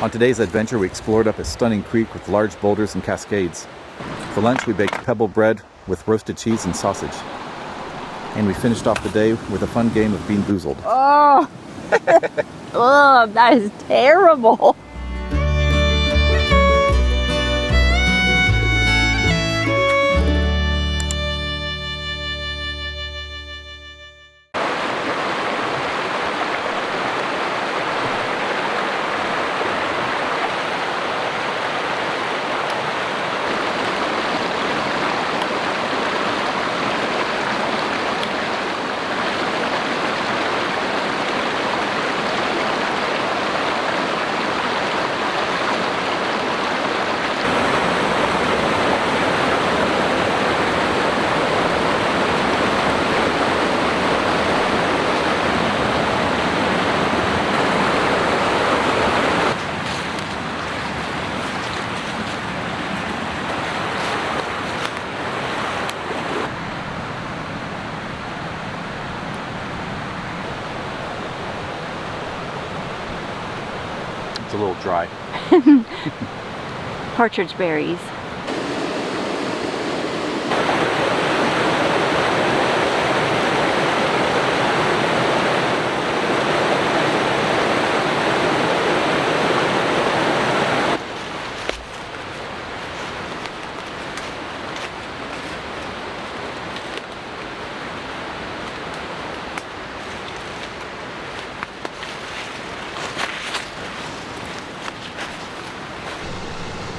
On today's adventure, we explored up a stunning creek with large boulders and cascades. For lunch, we baked pebble bread with roasted cheese and sausage. And we finished off the day with a fun game of Beanboozled. Oh, oh, that is terrible. It's a little dry. Partridge berries.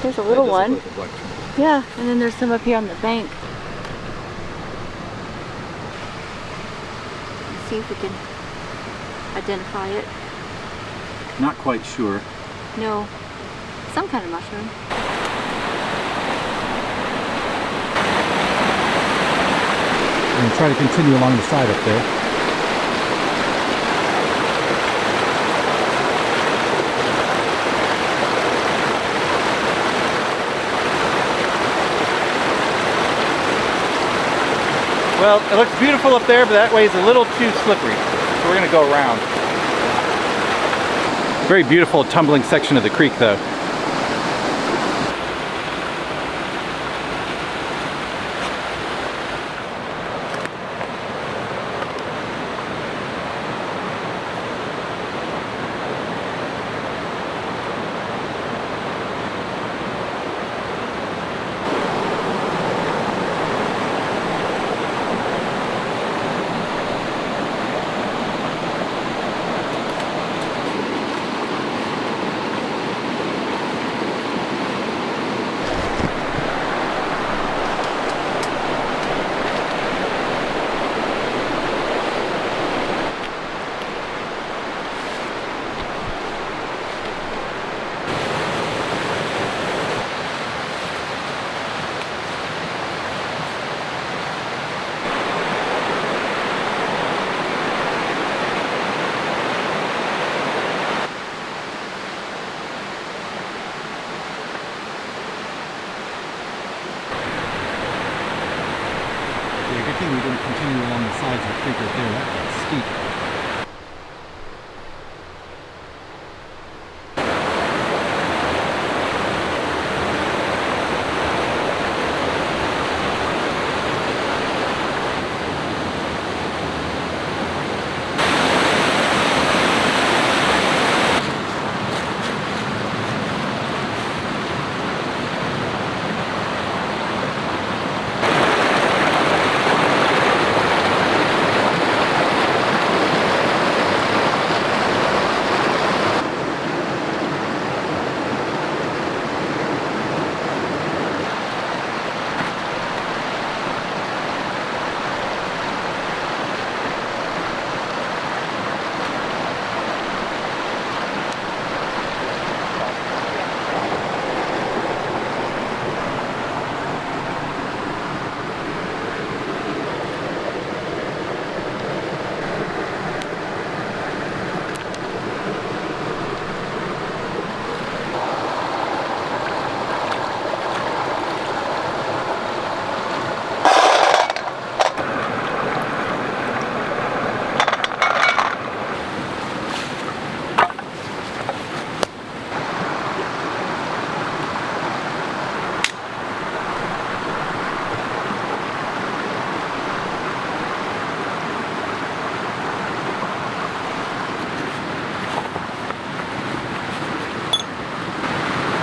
There's a little one. Yeah, and then there's some up here on the bank. Let's see if we can identify it. Not quite sure. No, some kind of mushroom. And try to continue along the side up there. Well, it looks beautiful up there, but that way is a little too slippery. So we're going to go around. Very beautiful tumbling section of the creek, though. Good thing we didn't continue along the sides of the creek right there. That's steep.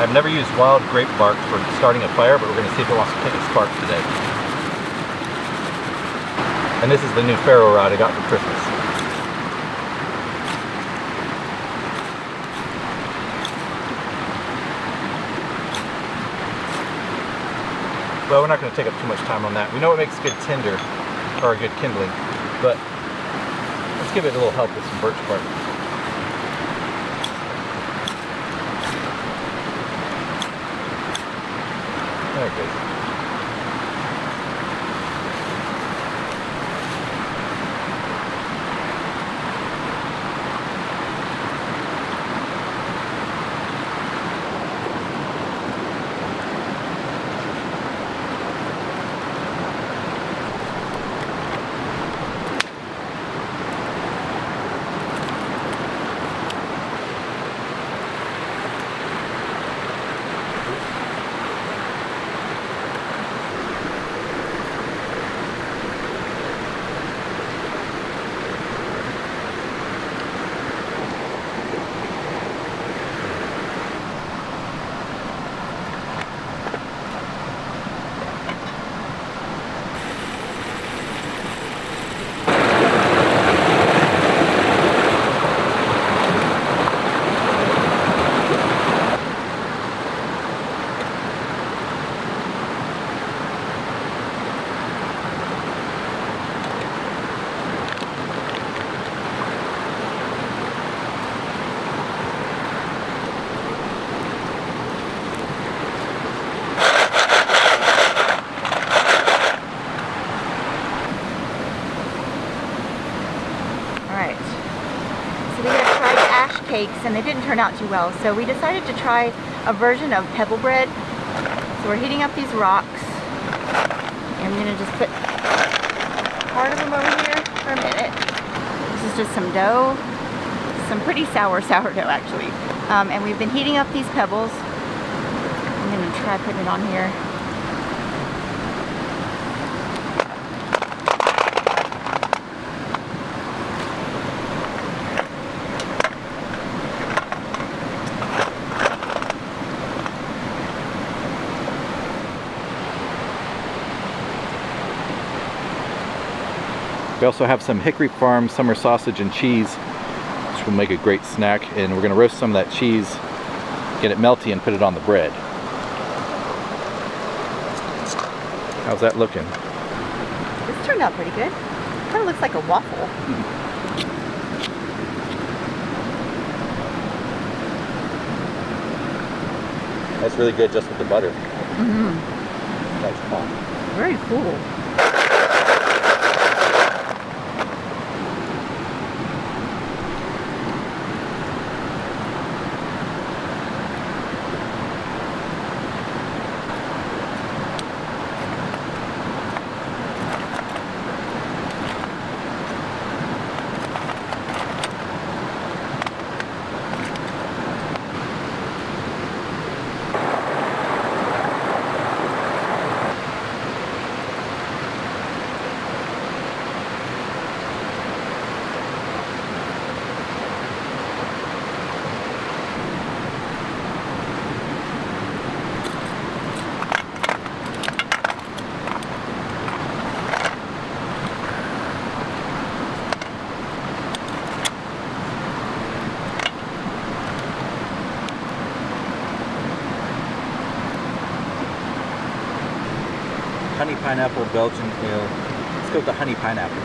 I've never used wild grape bark for starting a fire, but we're going to see if it wants to pick a spark today. And this is the new ferro rod I got for Christmas. Well, we're not going to take up too much time on that. We know it makes good tinder, or a good kindling, but let's give it a little help with some birch bark. There it goes. Cakes and they didn't turn out too well, so we decided to try a version of Pebble Bread. So we're heating up these rocks, and I'm gonna just put part of them over here for a minute. This is just some dough, some pretty sourdough actually, and we've been heating up these pebbles. I'm gonna try putting it on here. We also have some Hickory Farm summer sausage and cheese, which will make a great snack, and we're going to roast some of that cheese, get it melty, and put it on the bread. How's that looking? This turned out pretty good. Kind of looks like a waffle. That's really good just with the butter. Mm-hmm. Nice pop. Very cool. Honey pineapple Belgian ale. Let's go with the honey pineapple.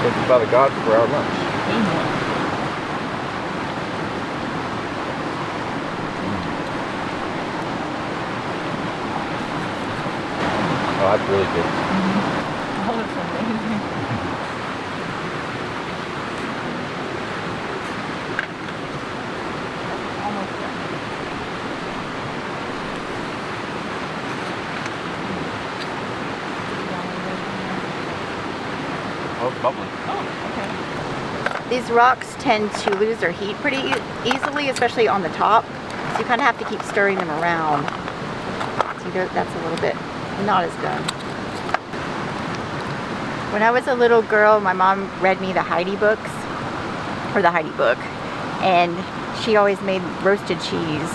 Thank you, Father God, for our lunch. Amen. Oh, that's really good. Oh, it's amazing. Almost done. Oh, it's bubbling. Oh, okay. These rocks tend to lose their heat pretty easily, especially on the top. So you kind of have to keep stirring them around. See, that's a little bit not as done. When I was a little girl, my mom read me the Heidi books, or the Heidi book, and she always made roasted cheese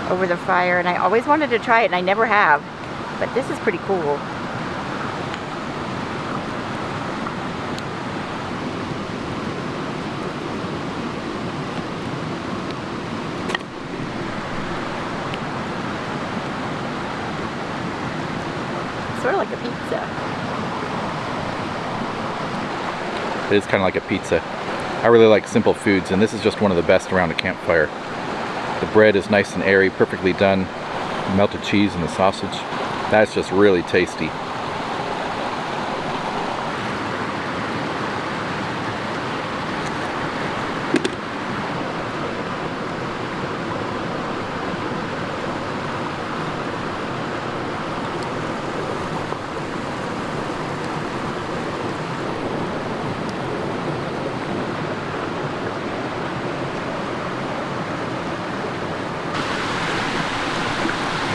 over the fire, and I always wanted to try it, and I never have, but this is pretty cool. Sort of like a pizza. It is kind of like a pizza. I really like simple foods, and this is just one of the best around a campfire. The bread is nice and airy, perfectly done. Melted cheese and the sausage. That's just really tasty.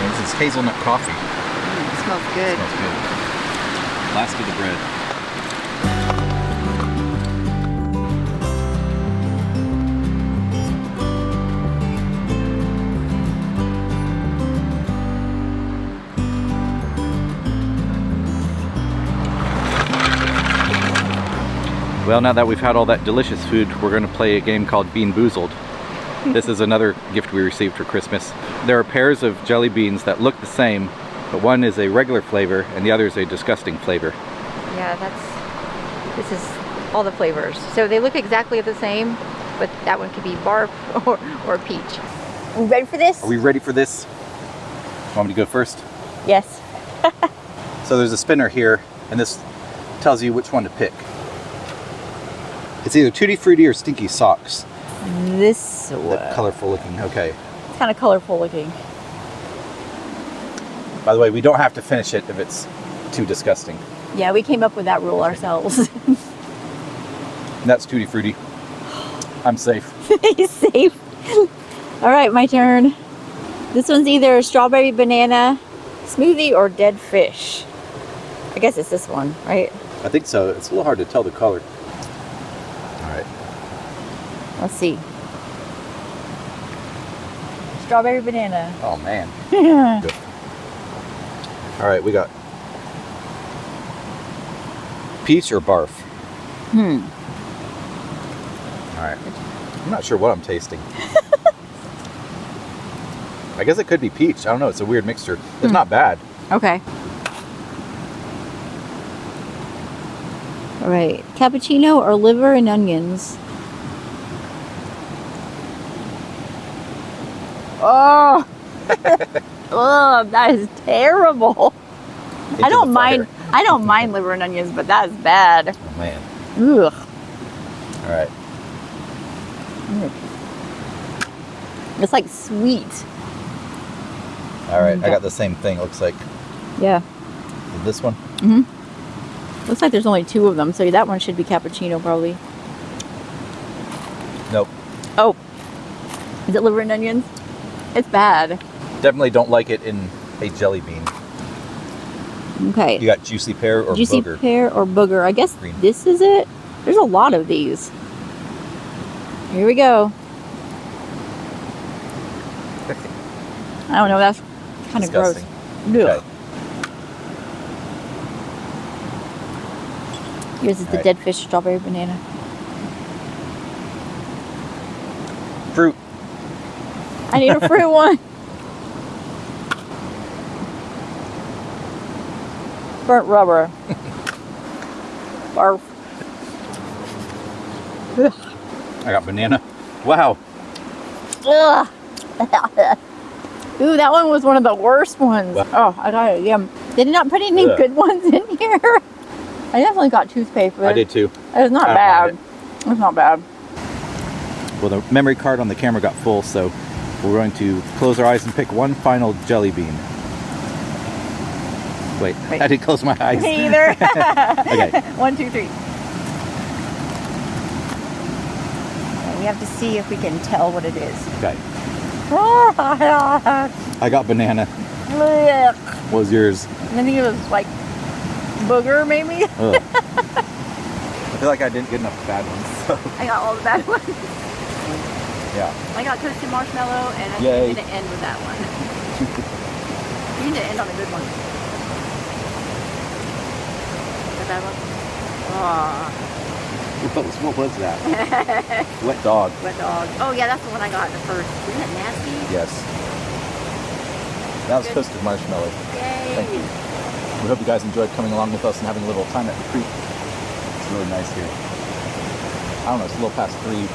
This is hazelnut coffee. It smells good. Smells good. Last of the bread. Well, now that we've had all that delicious food, we're going to play a game called Beanboozled. This is another gift we received for Christmas. There are pairs of jelly beans that look the same, but one is a regular flavor and the other is a disgusting flavor. Yeah, this is all the flavors. So they look exactly the same, but that one could be barf or peach. Are we ready for this? Are we ready for this? Want me to go first? Yes. So there's a spinner here, and this tells you which one to pick. It's either Tutti Frutti or Stinky Socks. This The one. colorful looking, okay. It's kind of colorful looking. By the way, we don't have to finish it if it's too disgusting. Yeah, we came up with that rule ourselves. And that's Tutti Frutti. I'm safe. He's safe. All right, my turn. This one's either strawberry banana smoothie or dead fish. I guess it's this one, right? I think so. It's a little hard to tell the color. All right. Let's see. Strawberry banana. Oh, man. Good. All right, we got peach or barf. All right. I'm not sure what I'm tasting. I guess it could be peach. I don't know. It's a weird mixture. It's not bad. Okay. All right. Cappuccino or liver and onions? Oh. Oh, that is terrible. Into I don't the mind. fire. I don't mind liver and onions, but that is bad. Oh, man. Ugh. All right. It's like sweet. All right. I got the same thing. Looks like Yeah. this one. Looks like there's only 2 of them, so that one should be cappuccino probably. Nope. Oh. Is it liver and onions? It's bad. Definitely don't like it in a jelly bean. Okay. You got juicy pear or Juicy booger? pear or booger. I guess Green. this is it. There's a lot of these. Here we go. I don't know. That's kind of gross. Disgusting. Ugh. Okay. Yours is the Alright. dead fish strawberry banana. Fruit. I need a fruit one. Burnt rubber. Barf. I got banana. Wow. Ugh. Ooh, that one was one of the worst ones. Wow. Oh, I got it. Yeah. They did not put any Ugh. good ones in here. I definitely got toothpaste. I did too. It's not I don't bad. mind It's not bad. Well, the memory card on the camera got full, so we're going to close our eyes and pick one final jelly bean. Wait. I did close my eyes. Me either. Okay. 1, 2, 3. We have to see if we can tell what it is. Okay. I got banana. Ugh. What was yours? I think it was like booger, maybe. Ugh. feel like I didn't get enough bad ones. So. I got all the bad ones. Yeah. I got toasted marshmallow, and I think Yay. I'm gonna end with that one. You need to end on a good one. The bad one? What was that? Wet dog. Wet dog. Oh yeah, that's the one I got at the first. Isn't it nasty? Yes. That was Good. toasted marshmallow. Yay. Thank you. We hope you guys enjoyed coming along with us and having a little time at the creek. It's really nice here. I don't know, it's a little past 3.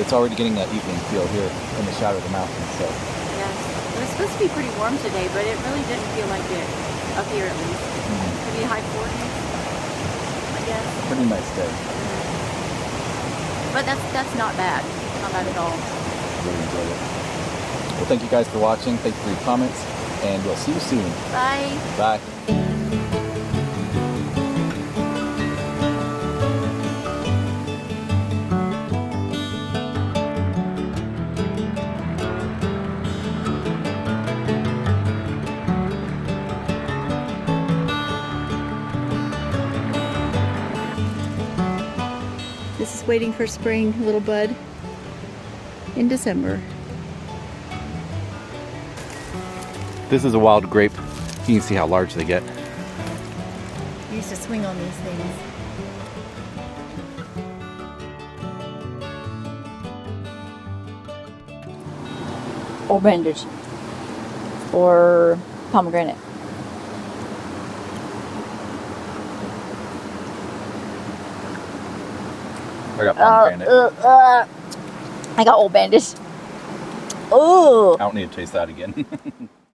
It's already getting that evening feel here in the shadow of the mountains. So Yes. It was supposed to be pretty warm today, but it really didn't feel like it up here at least. Maybe high 40s, I guess. pretty nice day. But that's not bad. Not bad at all. Really enjoyed it. Well, thank you guys for watching. Thank you for your comments, and we'll see you soon. Bye. Bye. This is waiting for spring, little bud, in December. This is a wild grape. You can see how large they get. We used to swing on these things. Or bandage. Or pomegranate. I got pomegranate. I got old bandage. Oh. I don't need to taste that again.